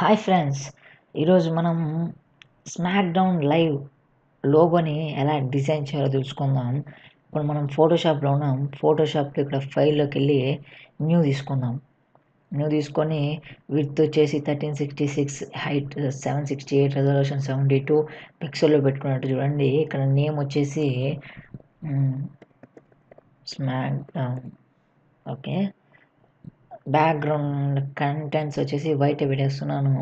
Hi friends, ఈరోజు మనం smack down live లోగోని ఎలా డిజైన్ చేయాలో తెలుసుకుందాం. ఇప్పుడు మనం ఫోటోషాప్లో ఉన్నాం. ఫోటోషాప్లో ఇక్కడ ఫైల్లోకి వెళ్ళి న్యూ తీసుకుందాం. న్యూ తీసుకొని విడ్త్ వచ్చేసి 1366, హైట్ 768, రెజల్యూషన్ 72 పిక్సెల్లో పెట్టుకున్నట్టు చూడండి. ఇక్కడ నేమ్ వచ్చేసి smack down. Okay, background contents వచ్చేసి వైట్ పెట్టేస్తున్నాను.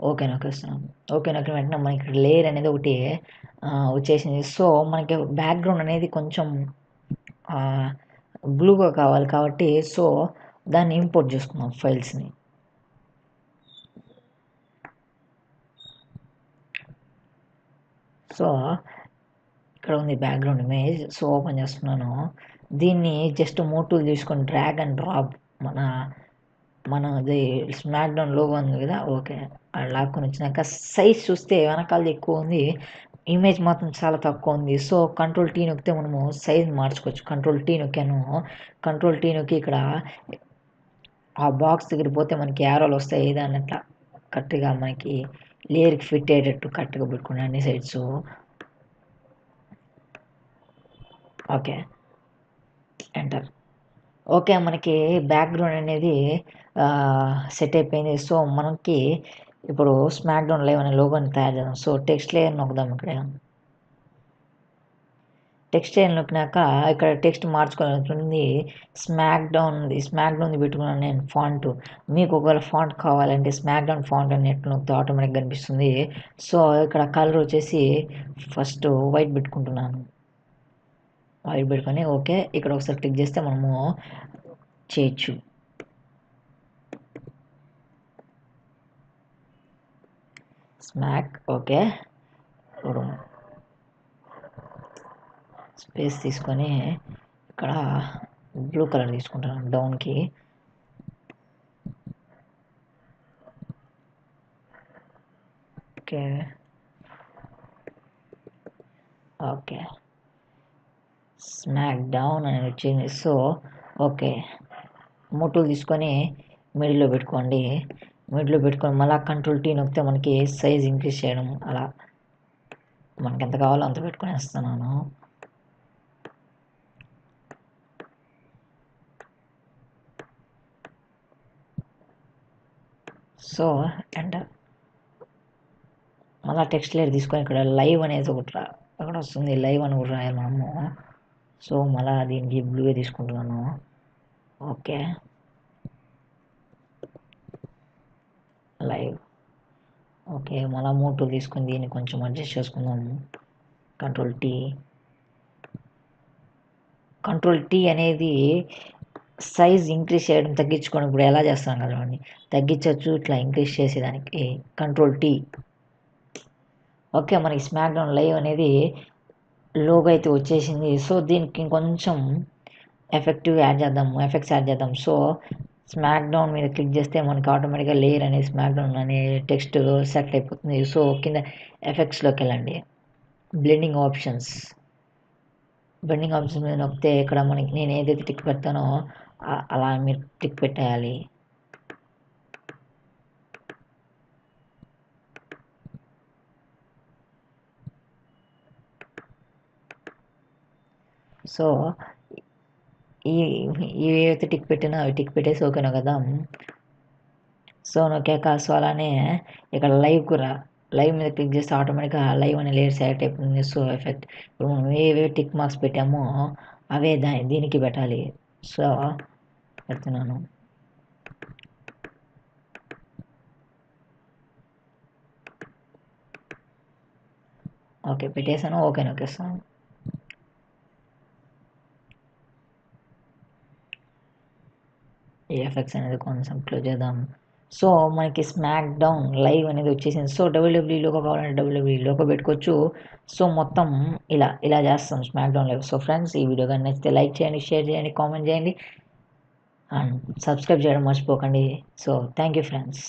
ఓకే నొక్కేస్తున్నాను. ఓకే నొక్కిన వెంటనే మనకి ఇక్కడ లేయర్ అనేది ఒకటి వచ్చేసింది. సో మనకి బ్యాక్గ్రౌండ్ అనేది కొంచెం బ్లూగా కావాలి కాబట్టి సో దాన్ని ఇంపోర్ట్ చేసుకున్నాం ఫైల్స్ని. సో ఇక్కడ ఉంది బ్యాక్గ్రౌండ్ ఇమేజ్. సో ఓపెన్ చేస్తున్నాను. దీన్ని జస్ట్ మోటూల్ తీసుకొని డ్రాగ్ అండ్ డ్రాప్ మనది స్మాక్ డౌన్ లోగో ఉంది కదా, ఓకే అది లాక్కొని వచ్చినాక సైజ్ చూస్తే వెనకాలది ఎక్కువ ఉంది, ఇమేజ్ మాత్రం చాలా తక్కువ ఉంది. సో కంట్రోల్ టీ నొక్కితే మనము సైజ్ మార్చుకోవచ్చు. కంట్రోల్ టీ నొక్కాను. కంట్రోల్ టీ నొక్కి ఇక్కడ ఆ బాక్స్ దగ్గర పోతే మనకి యారోలు వస్తాయి. దాన్ని అట్లా కరెక్ట్గా మనకి లేయర్కి ఫిట్ అయ్యేటట్టు కరెక్ట్గా పెట్టుకుని అన్ని సైడ్స్. Okay, enter. ఓకే, మనకి బ్యాక్గ్రౌండ్ అనేది సెట్ అయిపోయింది. సో మనకి ఇప్పుడు స్మాక్ డౌన్ లైవ్ అనే లోగోని తయారు చేద్దాం. సో టెక్స్ట్ లేయర్ నొక్కుదాం. ఇక్కడ టెక్స్ట్ లేయర్ నొక్కినాక ఇక్కడ టెక్స్ట్ మార్చుకోవాలనుకుంటుంది. స్మాక్ డౌన్ది పెట్టుకున్నాను నేను ఫాంట్. మీకు ఒకవేళ ఫాంట్ కావాలంటే స్మాక్ డౌన్ ఫాంట్ అని నెట్ నొక్కితే ఆటోమేటిక్గా కనిపిస్తుంది. సో ఇక్కడ కలర్ వచ్చేసి ఫస్ట్ వైట్ పెట్టుకుంటున్నాను. వైట్ పెట్టుకొని ఓకే, ఇక్కడ ఒకసారి క్లిక్ చేస్తే మనము చేయొచ్చు. స్మాక్ ఓకే, స్పేస్ తీసుకొని ఇక్కడ బ్లూ కలర్ తీసుకుంటాను డౌన్కి. ఓకే ఓకే, స్మాక్ డౌన్ అని వచ్చింది. సో ఓకే, మోటూల్ తీసుకొని మిడిల్లో పెట్టుకోండి. మిడిల్లో పెట్టుకొని మళ్ళీ కంట్రోల్ టీ నొక్కితే మనకి సైజ్ ఇంక్రీజ్ చేయడం, అలా మనకి ఎంత కావాలో అంత పెట్టుకొని వేస్తున్నాను. So enter. మళ్ళీ టెక్స్ట్ లేయర్ తీసుకొని ఇక్కడ లైవ్ అనేది ఒకటి అక్కడ వస్తుంది. లైవ్ అని కూడా రాయాలి మనము. సో మళ్ళీ దీనికి బ్లూ తీసుకుంటున్నాను. Okay, live. ఓకే, మళ్ళీ మోటూల్ తీసుకొని దీన్ని కొంచెం అడ్జస్ట్ చేసుకుందాము. కంట్రోల్ టీ అనేది సైజ్ ఇంక్రీజ్ చేయడం తగ్గించుకోవడం ఇప్పుడు ఎలా చేస్తాం కదా అండి, తగ్గించవచ్చు ఇట్లా ఇంక్రీజ్ చేసేదానికి కంట్రోల్ టీ. ఓకే, మనకి స్మాక్ డౌన్ లైవ్ అనేది లోగో అయితే వచ్చేసింది. సో దీనికి ఇంకొంచెం ఎఫెక్ట్స్ యాడ్ చేద్దాం. సో స్మాక్ డౌన్ మీద క్లిక్ చేస్తే మనకి ఆటోమేటిక్గా లేయర్ అనేది స్మాక్ డౌన్ అనే టెక్స్ట్ సెలెక్ట్ అయిపోతుంది. సో కింద ఎఫెక్ట్స్లోకి వెళ్ళండి. బ్లెండింగ్ ఆప్షన్స్ మీద నొక్కితే ఇక్కడ మనకి నేను ఏదైతే టిక్ పెడతానో అలా మీరు టిక్ పెట్టేయాలి. సో ఏవైతే టిక్ పెట్టినా అవి టిక్ పెట్టేసి ఓకేనా కదా. సో నొక్కాక సో అలానే ఇక్కడ లైవ్ మీద క్లిక్ చేస్తే ఆటోమేటిక్గా లైవ్ అనే లేయర్ సెలెక్ట్ అయిపోతుంది. సో ఎఫెక్ట్ ఇప్పుడు మనం ఏవే టిక్ మార్క్స్ పెట్టామో అవే దీనికి పెట్టాలి. సో పెడుతున్నాను. ఓకే పెట్టేసాను. ఓకే నొక్కేస్తాను. ఈ ఎఫెక్ట్స్ అనేది కొంచెం క్లోజ్ చేద్దాం. సో మనకి స్మాక్ డౌన్ లైవ్ అనేది వచ్చేసింది. సో డబ్ల్యూడబ్ల్యూలోకి కావాలంటే డబ్ల్యూడబ్ల్యూలోకి పెట్టుకోవచ్చు. సో మొత్తం ఇలా చేస్తాం smack down live. So friends, ఈ వీడియో కానీ నచ్చితే లైక్ చేయండి, షేర్ చేయండి, కామెంట్ చేయండి అండ్ సబ్స్క్రైబ్ చేయడం మర్చిపోకండి. So thank you friends.